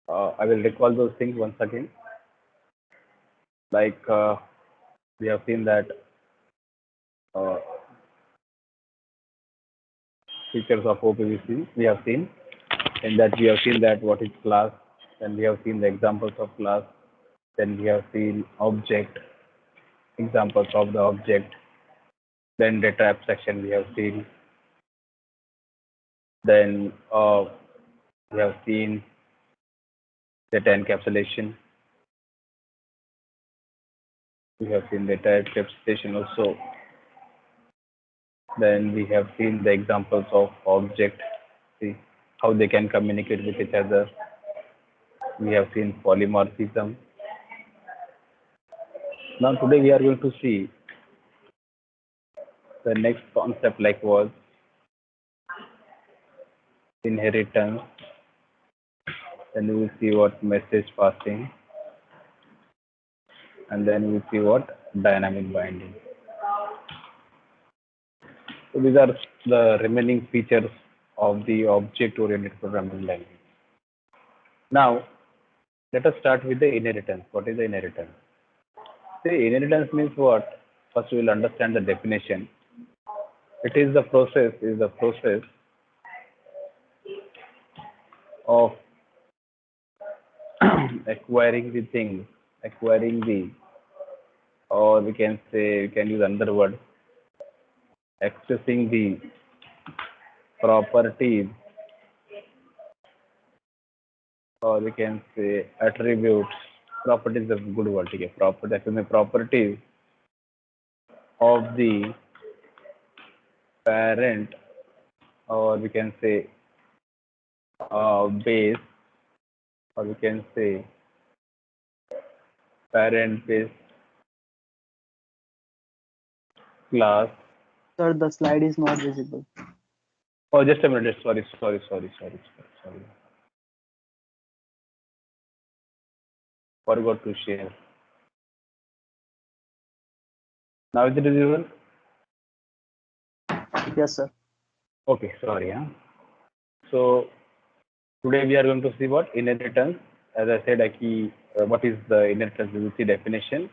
I will recall those things once again. Like we have seen that uh, features of OPVC. We have seen in that we have seen that what is class. Then we have seen the examples of class. Then we have seen object, examples of the object. Then data abstraction we have seen. Then we have seen data encapsulation. We have seen data encapsulation also. Then we have seen the examples of object, see how they can communicate with each other. We have seen polymorphism. Now today we are going to see the next concept like was inheritance. Then we will see what message passing, and then we will see what dynamic binding. So these are the remaining features of the object-oriented programming language. Now let us start with the inheritance. What is the inheritance? See, inheritance means what? First, we will understand the definition. It is the process of acquiring the things, acquiring the, or we can say, we can use another word, accessing the properties, or we can say attributes. Properties is a good word. Okay, property, actually, properties of the parent, or we can say base, or we can say parent base class. Sir, the slide is not visible. Oh, just a minute. Sorry. Forgot to share. Now is it visible? Yes, sir. Okay, sorry. Huh? So today we are going to see what inheritance. As I said, what is the inheritance? We will see definition.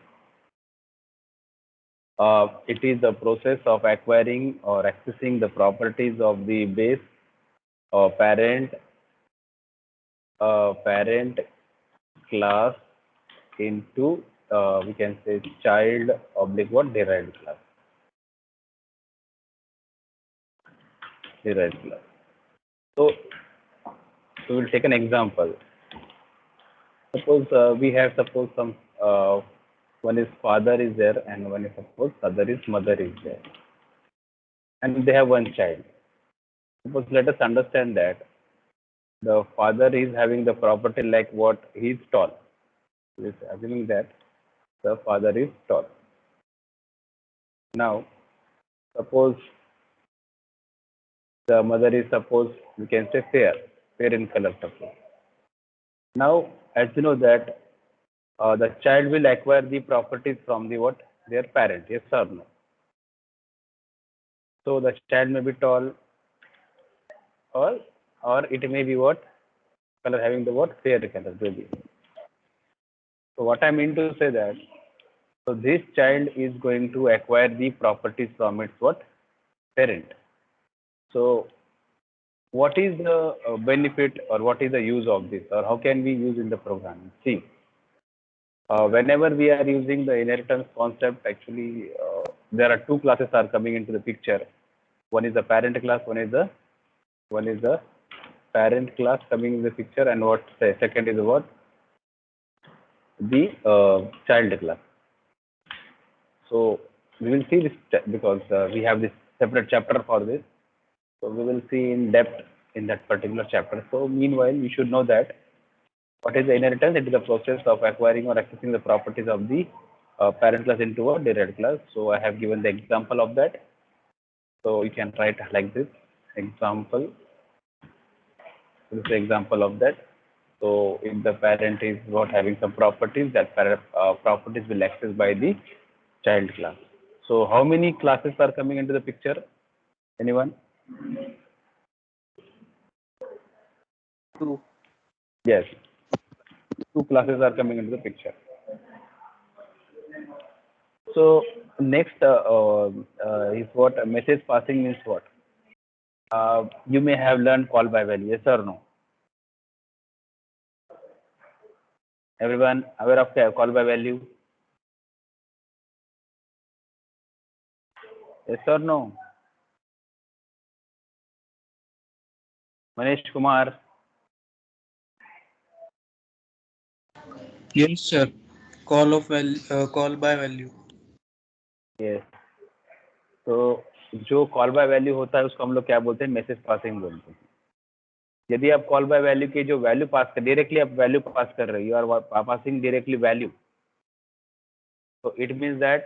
It is the process of acquiring or accessing the properties of the base or parent class into we can say child oblique what derived class. Derived class. So we will take an example. Suppose we have suppose some one is father is there and one is suppose other is mother is there and they have one child. Suppose let us understand that the father is having the property like what he is tall. He is assuming that the father is tall. Now suppose the mother is suppose we can say fair in color suppose. Now as you know that the child will acquire the properties from the what their parent, yes or no? So the child may be tall or it may be what color having the what fair color maybe. So what I mean to say that so this child is going to acquire the properties from its what parent. So what is the benefit or what is the use of this or how can we use in the program? See, whenever we are using the inheritance concept, actually there are two classes are coming into the picture. One is the parent class, one is the parent class coming in the picture, and what the second is what the child class. So we will see this because we have this separate chapter for this. So we will see in depth in that particular chapter. So meanwhile, we should know that what is the inheritance? It is the process of acquiring or accessing the properties of the parent class into a derived class. So I have given the example of that. So you can write like this example. This is the example of that. So if the parent is what having some properties, that properties will access by the child class. So how many classes are coming into the picture? Anyone? Two. Yes. two classes are coming into the picture. So next is what message passing means what? You may have learned call by value, yes or no? Everyone aware of the call by value? Yes or no? Manish Kumar, Yes, sir. Call by value. yes. तो जो call by value होता है उसको हम लोग क्या बोलते हैं? मैसेज पासिंग बोलते हैं. यदि आप कॉल बाय वैल्यू की जो वैल्यू पास कर डायरेक्टली आप वैल्यू पास कर रहे हो, you are passing directly value, तो it means that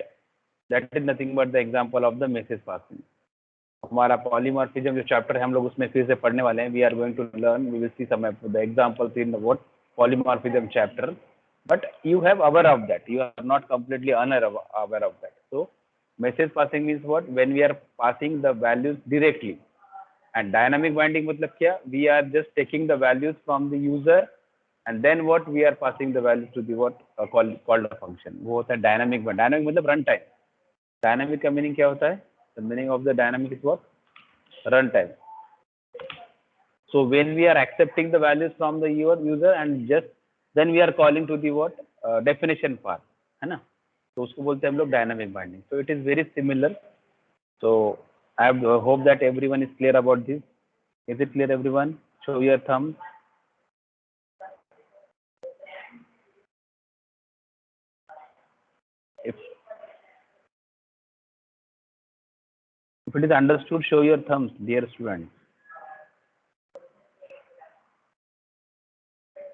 is nothing but the example of the message passing. हमारा पॉलीमॉर्फिज्म जो चैप्टर है हम लोग उसमें फिर से पढ़ने वाले हैं. We are going to learn, we will see some the examples in what polymorphism chapter, but you have aware of that, you are not completely unaware of that. So message passing means what? When we are passing the values directly. And dynamic binding मतलब क्या? We are just taking the values from the user and then what we are passing the values to the what called a function. वो होता है dynamic binding. Dynamic मतलब run time. Dynamic का meaning क्या होता है? The meaning of the dynamic is what? Run time. So when we are accepting the values from the user and just then we are calling to the what definition part, है ना? तो उसको बोलते हैं हम लोग dynamic binding. So it is very similar. So I hope that everyone is clear about this. Is it clear, everyone? Show your thumb. If it is understood, show your thumbs, dear students.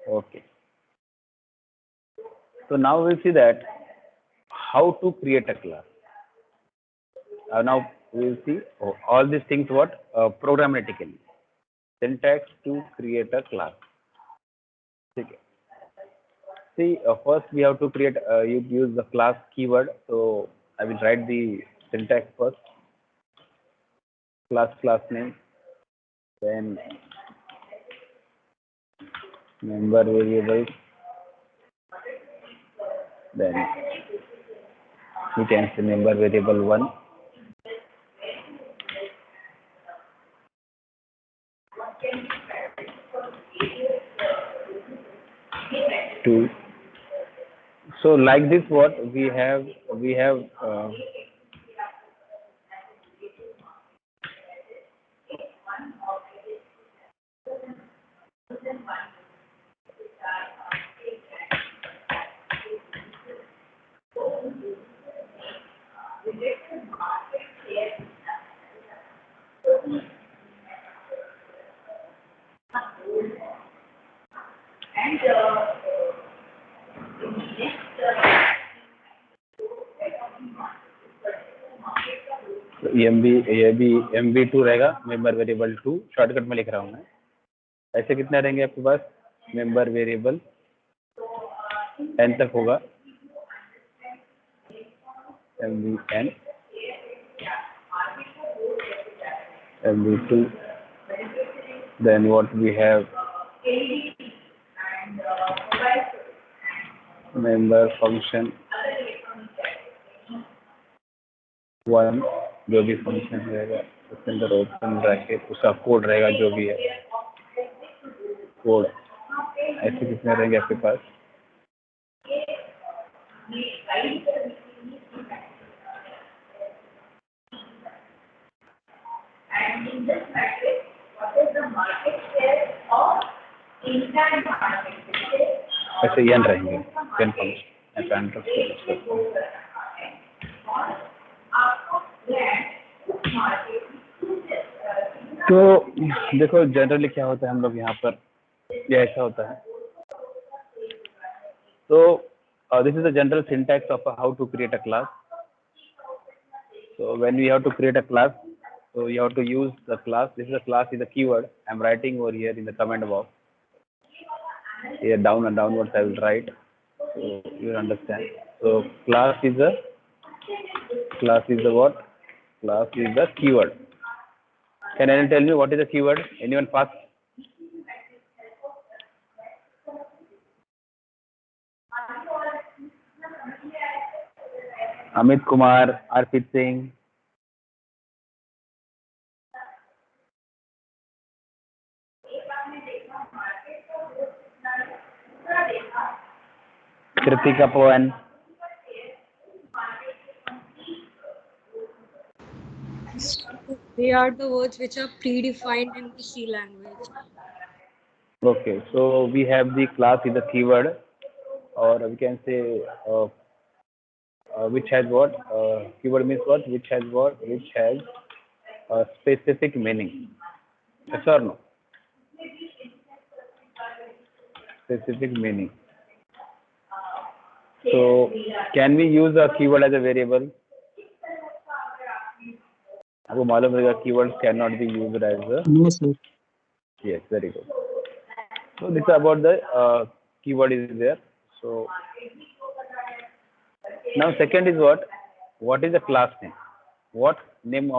Okay. So now we'll see that how to create a class. Now we'll see all these things what programmatically. Syntax to create a class. Okay. See, first we have to create. You use the class keyword. So I will write the syntax first. Class name, then member variables, then you can say member variable 1, two. So like this, what we have MB2 रहेगा, member variable 2 shortcut में लिख रहा हूँ मैं. ऐसे कितने रहेंगे आपके पास? मेंबर वेरिएबल n तक होगा, MBN, MB2, then what we have member function 1, जो भी फंक्शन रहेगा उसके अंदर ओपन ब्रैकेट उसका कोड रहेगा जो भी है कोड. ऐसे कितने रहेंगे आपके पास? ऐसे n रहेंगे, n फंक्शन ऐसा अंडरस्कोर. तो देखो जनरली क्या होता है हम लोग यहाँ पर ये ऐसा होता है. तो this is the general syntax of how to create a class. So when we have to create a class, so you have to use the class. This is a class is a keyword. I'm writing over here in the comment box. Here down and downwards I will write, so you will understand. So class is the what? Class is the keyword. Can anyone tell me what is the keyword? Anyone pass? Amit Kumar, Arpit Singh, Kritika Pawan. They are the words which are predefined in the C language. Okay, so we have the class is a keyword, or we can say which has what? Keyword means what? Which has what? Which has a specific meaning. Yes or no? Specific meaning. So, can we use a keyword as a variable? आपको मालूम रहेगा keywords cannot be used as a. No, sir. Yes, very good. So this is about the keyword is there. So now second is what? What is the class name? What name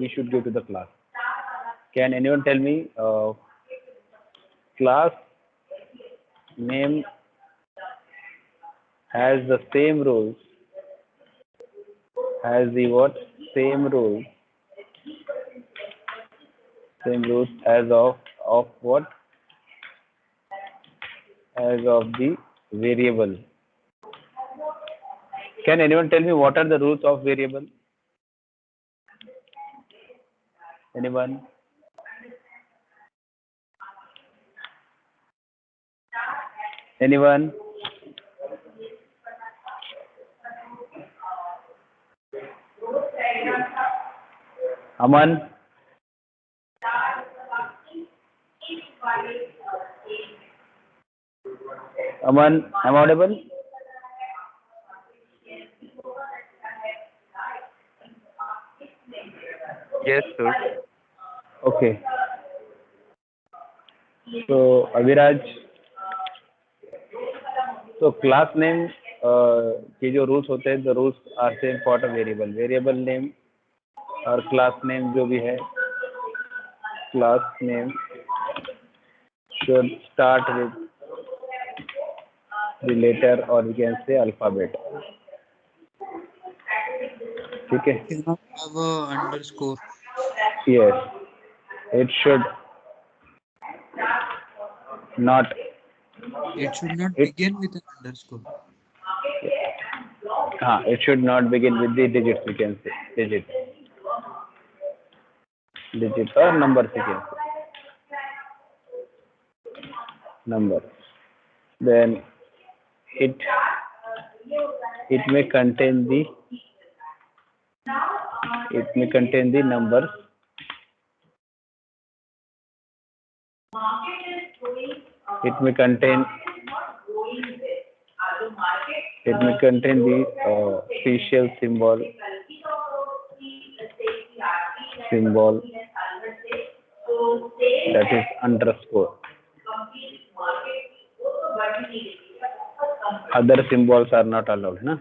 we should give to the class? Can anyone tell me class name has the same rules, has the what? Same rules as of what? As of the variable. Can anyone tell me what are the rules of variable? Anyone? Anyone? Aman? Aman, am I audible? Yes, sir. Okay. So Aviraj, so class name के जो rules होते हैं, the rules are same for a variable. Variable name और class name जो भी है, class name should start with the letter or we can say alphabet. ठीक है? Cannot have a underscore. Yes, it should not. It should not It begin with an underscore. it should not begin with the digits. We can say digits or numbers. We can say number. Then it may contain the numbers. It may contain the special symbol that is underscore. Other symbols are not allowed, na?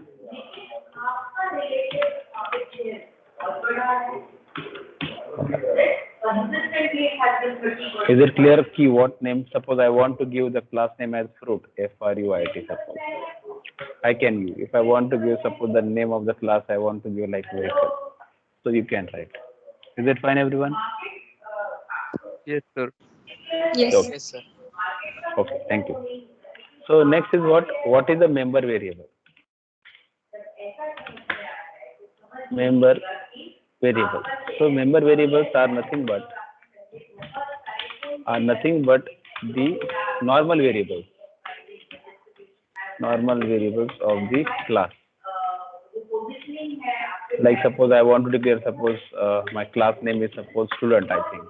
Is it clear key what name? Suppose I want to give the class name as fruit, F-R-U-I-T, suppose. I can give. If I want to give, suppose the name of the class, I want to give like vehicle. So you can write. Is it fine, everyone? Yes, sir. Yes. Okay. Yes, sir. Okay, thank you. So next is what? What is the member variable? Member variable. So member variables are nothing but the normal variables of the class. Like suppose I want to declare, suppose my class name is suppose student, I think.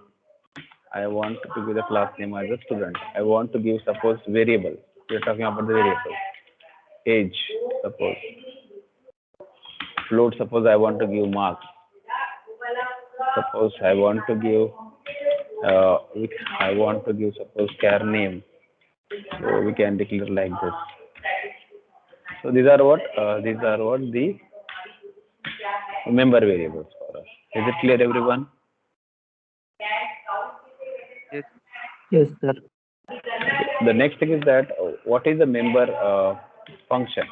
I want to give the class name as a student. I want to give suppose variable. We are talking about the variable. Age, suppose. Float, suppose I want to give marks. Suppose I want to give suppose char name. So we can declare like this. So these are what the member variables for us. Is it clear, everyone? Yes. Yes, sir. The next thing is that what is the member function?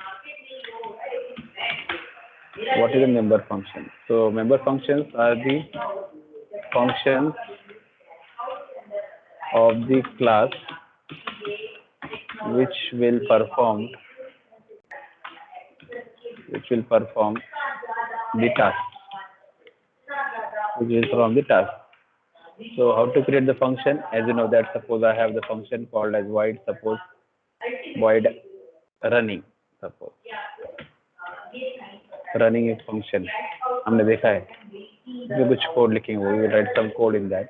what is a member function? So member functions are the functions of the class which will perform the task, which is from the task. So how to create the function? As you know that suppose I have the function called as void, suppose void running, suppose running is function. हमने देखा है इसमें कुछ code लिखेंगे, we will write some code in that.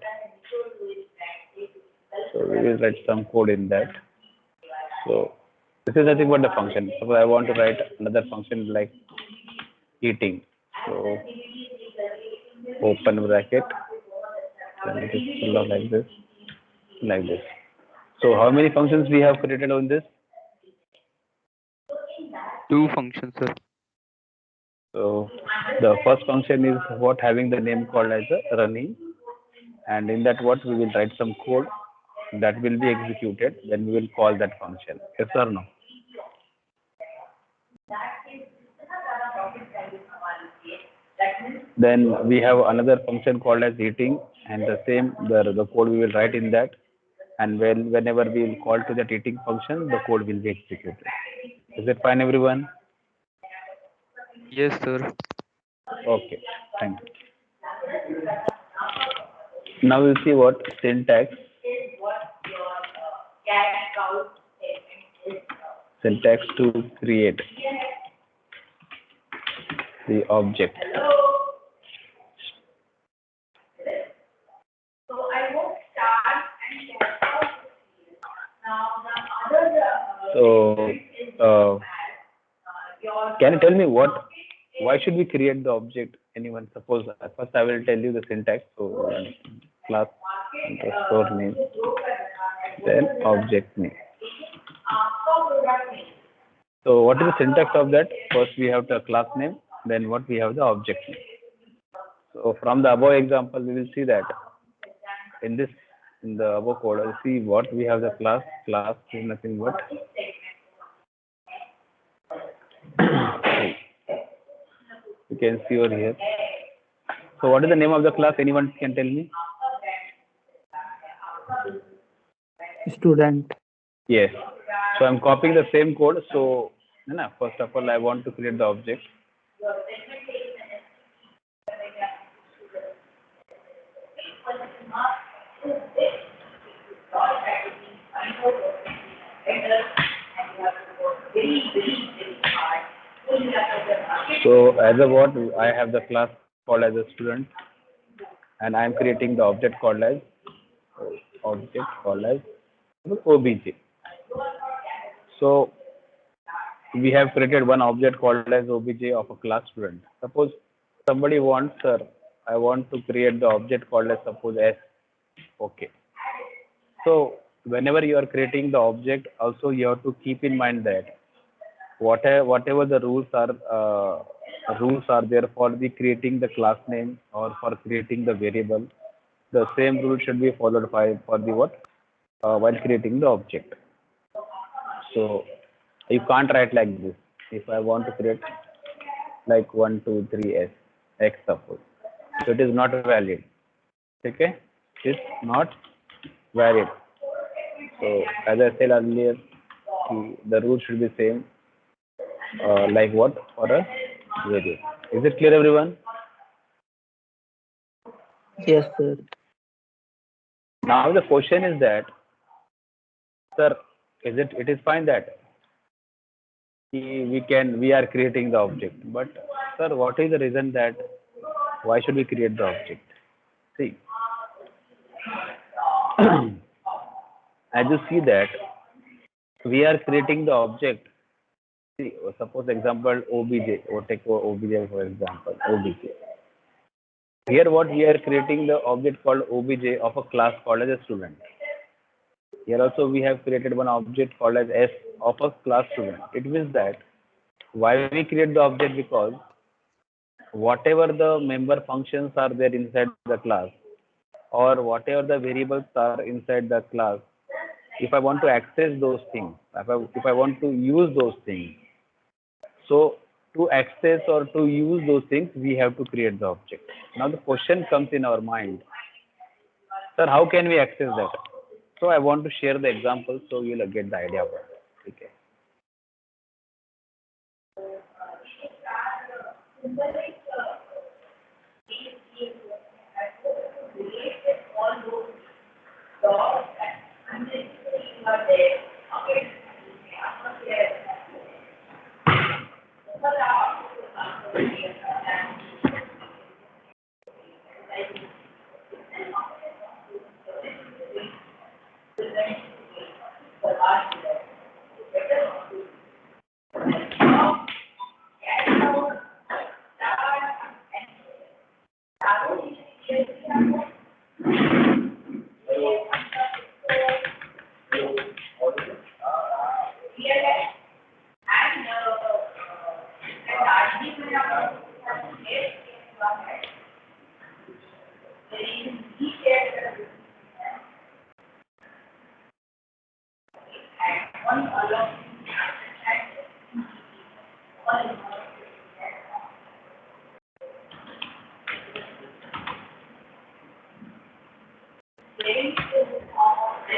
So we will write some code in that. So this is nothing but the function. Suppose I want to write another function like eating. So open bracket, then it is full of like this, like this. So how many functions we have created on this? 2 functions, sir. So the first function is what having the name called as a running, and in that what we will write some code that will be executed. Then we will call that function. Yes or no? Then we have another function called as eating, and the same the code we will write in that, and whenever we will call to that eating function, the code will be executed. Is it fine, everyone? Yes, sir. Okay, thank you. Now we'll see what syntax to create the object. So can you tell me why should we create the object? Anyone? Suppose first I will tell you the syntax. So class underscore name, then object name. So what is the syntax of that? First we have the class name, then what we have the object name. So from the above example, we will see that in the above code, I'll see what we have the class. Class is nothing but you can see over here. So what is the name of the class? Anyone can tell me? Student. Yes. So I'm copying the same code. So first of all, I want to create the object. So as a what, I have the class called as a student, and I am creating the object called as obj. So we have created one object called as obj of a class student. Suppose somebody wants, sir, I want to create the object called as suppose s. Okay. So whenever you are creating the object, also you have to keep in mind that whatever the rules are there for the creating the class name or for creating the variable, the same rule should be followed for the while creating the object. So you can't write like this. If I want to create like 1 2 3 s x suppose, so it is not valid. Okay, it's not valid. So as I said earlier, the rule should be same like what for a variable. Is it clear, everyone? Yes, sir. Now the question is that, sir, it is fine that we are creating the object, but sir, what is the reason that why should we create the object? See, as you see that we are creating the object. See, suppose example obj, or take obj for example, obj. Here what we are creating the object called obj of a class called as a student. Here also we have created one object called as s of a class student. It means that why we create the object, because whatever the member functions are there inside the class, or whatever the variables are inside the class, if I want to access those things, if I want to use those things, so to access or to use those things, we have to create the object. Now the question comes in our mind, sir, how can we access that? So I want to share the example so you'll get the idea of it. Okay.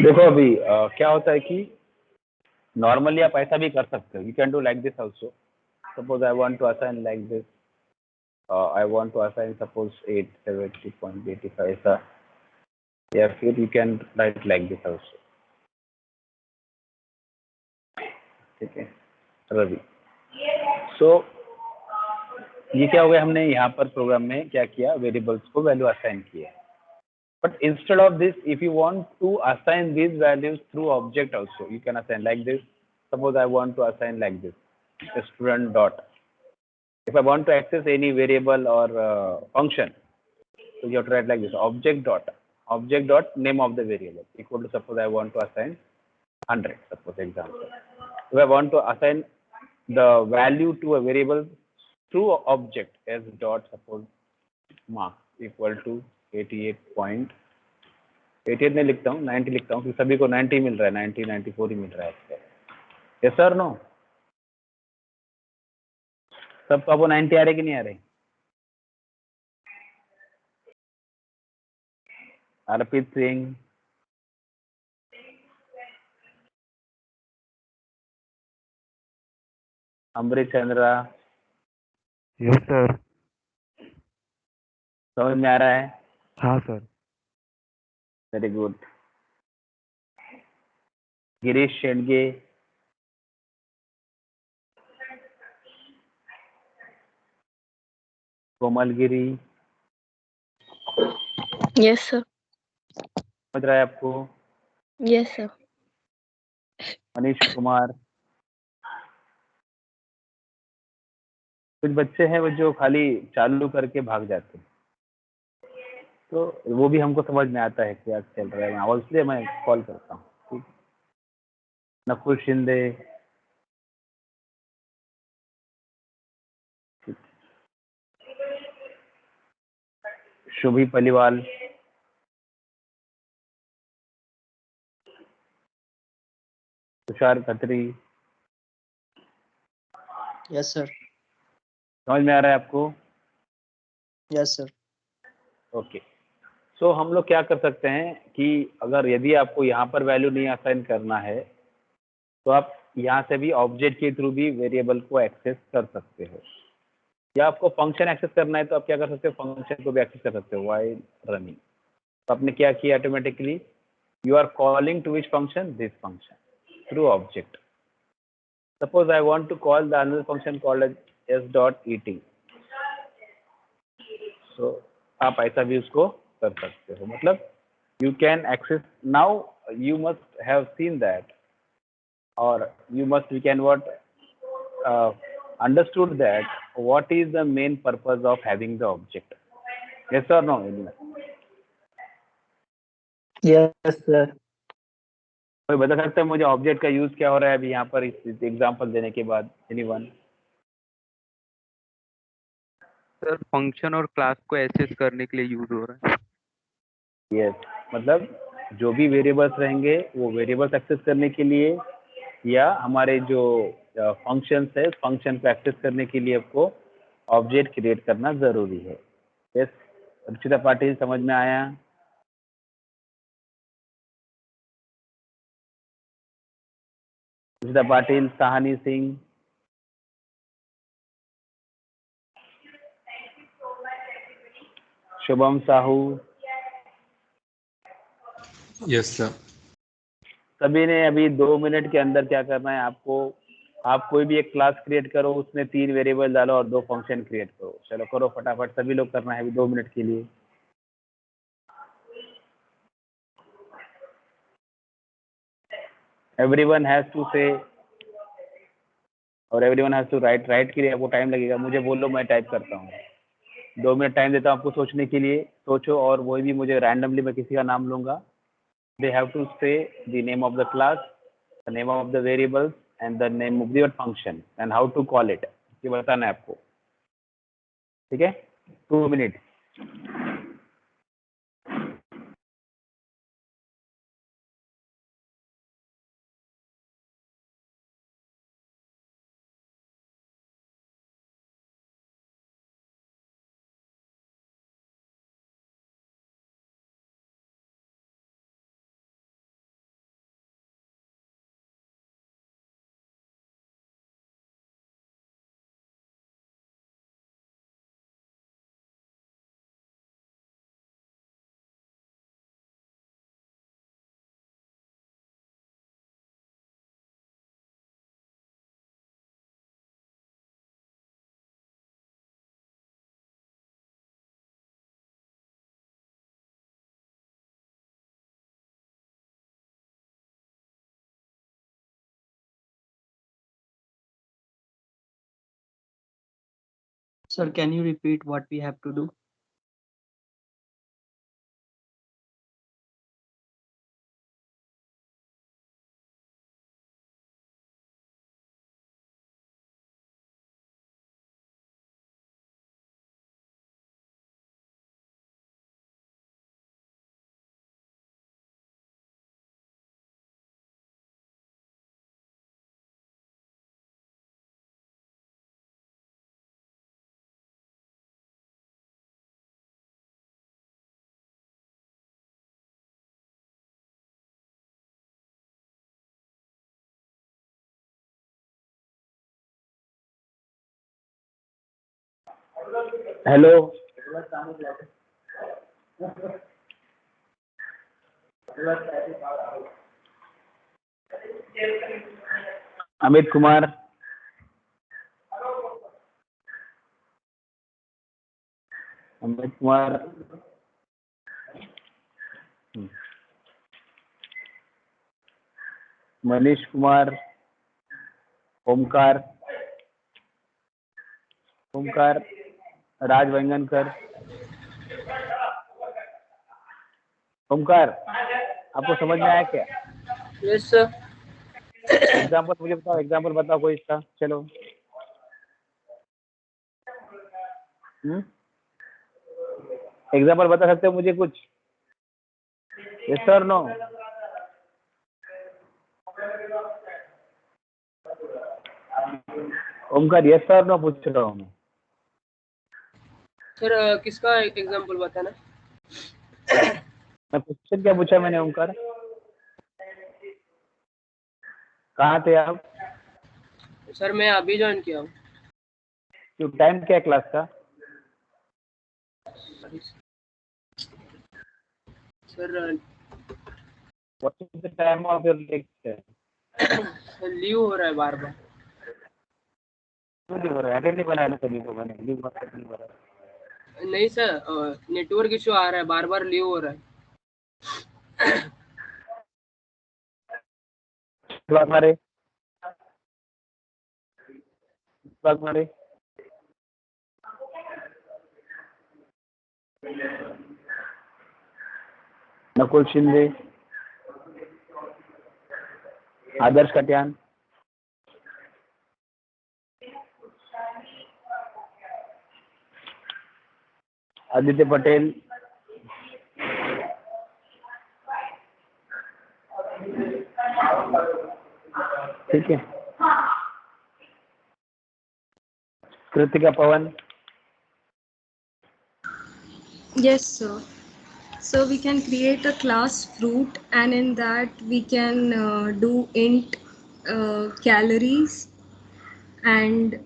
देखो अभी क्या होता है कि normally आप ऐसा भी कर सकते हो, you can do like this also. Suppose I want to assign like this, I want to assign suppose 870.85 ऐसा, या फिर you can write like this also. ठीक है रवि. सो ये क्या हो गया, हमने यहाँ पर प्रोग्राम में क्या किया, वेरिएबल्स को वैल्यू असाइन किया. But instead of this, if you want to assign these values through object also, you can assign like this. Suppose I want to assign like this, a student dot. If I want to access any variable or function, so you have to write like this, object dot name of the variable equal to, suppose I want to assign 100, suppose example. If I want to assign the value to a variable through object as dot, suppose marks equal to 88 नहीं लिखता हूँ, 90 लिखता हूँ, क्योंकि सभी को 90 मिल रहा है, 90 94 ही मिल रहा है. यस सर नो, सबको आपको 90 आ रहे कि नहीं आ रहे? Arpit Singh, Amrit Chandra, yes sir. समझ में आ रहा है? हाँ sir. Very good. Girish Shendge, Komalgiri, Yes, sir. समझ रहा है आपको? Yes, sir. मनीष कुमार. कुछ बच्चे हैं वो जो खाली चालू करके भाग जाते हैं, तो वो भी हमको समझ में आता है क्या चल रहा है, और इसलिए मैं कॉल करता हूँ. ठीक. नकुल शिंदे, शुभी पलीवाल, तुषार खत्री. Yes, sir. समझ में आ रहा है आपको? Yes, sir. ओके. सो हम लोग क्या कर सकते हैं कि अगर यदि आपको यहाँ पर वैल्यू नहीं असाइन करना है, तो आप यहाँ से भी ऑब्जेक्ट के थ्रू भी वेरिएबल को एक्सेस कर सकते हो, या आपको फंक्शन एक्सेस करना है तो आप क्या कर सकते हो, फंक्शन को भी एक्सेस कर सकते हो व्हाइल रनिंग. तो आपने क्या किया, automatically you are calling to which function, this function through object. Suppose I want to call the another function called as s.et. So आप ऐसा भी उसको कर सकते हो. मतलब you can access. Now you must have seen that, और you must, we can what understood that what is the main purpose of having the object. Yes or no? Yes, sir. कोई बता सकता है मुझे ऑब्जेक्ट का use क्या हो रहा है अभी यहाँ पर इस एग्जांपल देने के बाद? एनीवन? सर फंक्शन और क्लास को एक्सेस करने के लिए यूज हो रहा है. यस, मतलब जो भी वेरिएबल्स रहेंगे वो वेरिएबल्स एक्सेस करने के लिए, या हमारे जो फंक्शन है, फंक्शन को एक्सेस करने के लिए आपको ऑब्जेक्ट क्रिएट करना जरूरी है। यस रुचिता पाटिल, समझ में आया? Ruchita Patil, Sahani Singh, Shubham Sahu, yes sir. सभी ने अभी 2 मिनट के अंदर क्या करना है आपको, आप कोई भी एक क्लास क्रिएट करो, उसमें 3 वेरिएबल डालो और 2 फंक्शन क्रिएट करो। चलो करो फटाफट, सभी लोग करना है अभी 2 मिनट के लिए। एवरीवन हैज टू से और everyone has to write. Write के लिए आपको टाइम लगेगा, मुझे बोलो मैं टाइप करता हूँ। 2 मिनट टाइम देता हूँ आपको सोचने के लिए, सोचो। और वही भी मुझे रैंडमली मैं किसी का नाम लूंगा। They have to say the name of the class, the name of the variables and the name of your function and how to call it. ये बताना है आपको, ठीक है? 2 minute. Sir, can you repeat what we have to do? Hello, Amit Kumar, Amit Kumar, Manish Kumar, Omkar, Omkar, Raj Vengankar. Omkar, आपको समझ में आया क्या? Yes, sir. एग्जाम्पल मुझे बताओ, एग्जाम्पल बताओ कोई इसका। चलो एग्जाम्पल बता सकते हो मुझे कुछ? Yes sir no? Omkar yes sir no पूछ रहा हूँ मैं। सर किसका एग्जांपल बताना? मैं क्वेश्चन क्या पूछा मैंने ओमकार? कहाँ थे आप? सर मैं अभी ज्वाइन किया हूँ। क्यों, टाइम क्या है क्लास का? Sir what is the time of your lecture? Leave हो रहा है बार बार। क्यों नहीं हो रहा है? अटेंड नहीं बनाया ना सभी को मैंने, लीव मत नहीं हो रहा है। नहीं सर, नेटवर्क इशू आ रहा है, बार बार लीव हो रहा है। बात मारे, बात मारे। नकुल शिंदे, आदर्श कटियान, आदित्य पटेल, ठीक है। Kritika, Pawan. Yes, sir. So we can create a class fruit, and in that we can do int calories and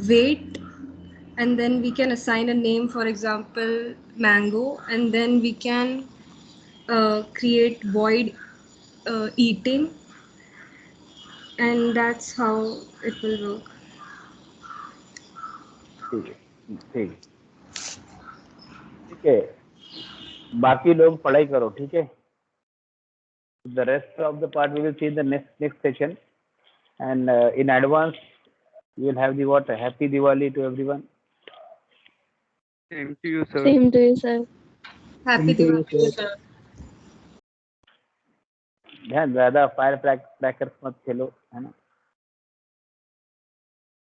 weight, and then we can assign a name, for example, mango, and then we can create void eating, and that's how it will work. ठीक है, ठीक है, ठीक है. बाकी लोग पढ़ाई करो, ठीक है. The rest of the part we will see in the next session, and in advance you will have the what, happy Diwali to everyone. Same to you, sir. Same to you, sir. Happy Diwali. sir. ध्यान, ज्यादा fire crackers मत खेलो, है ना.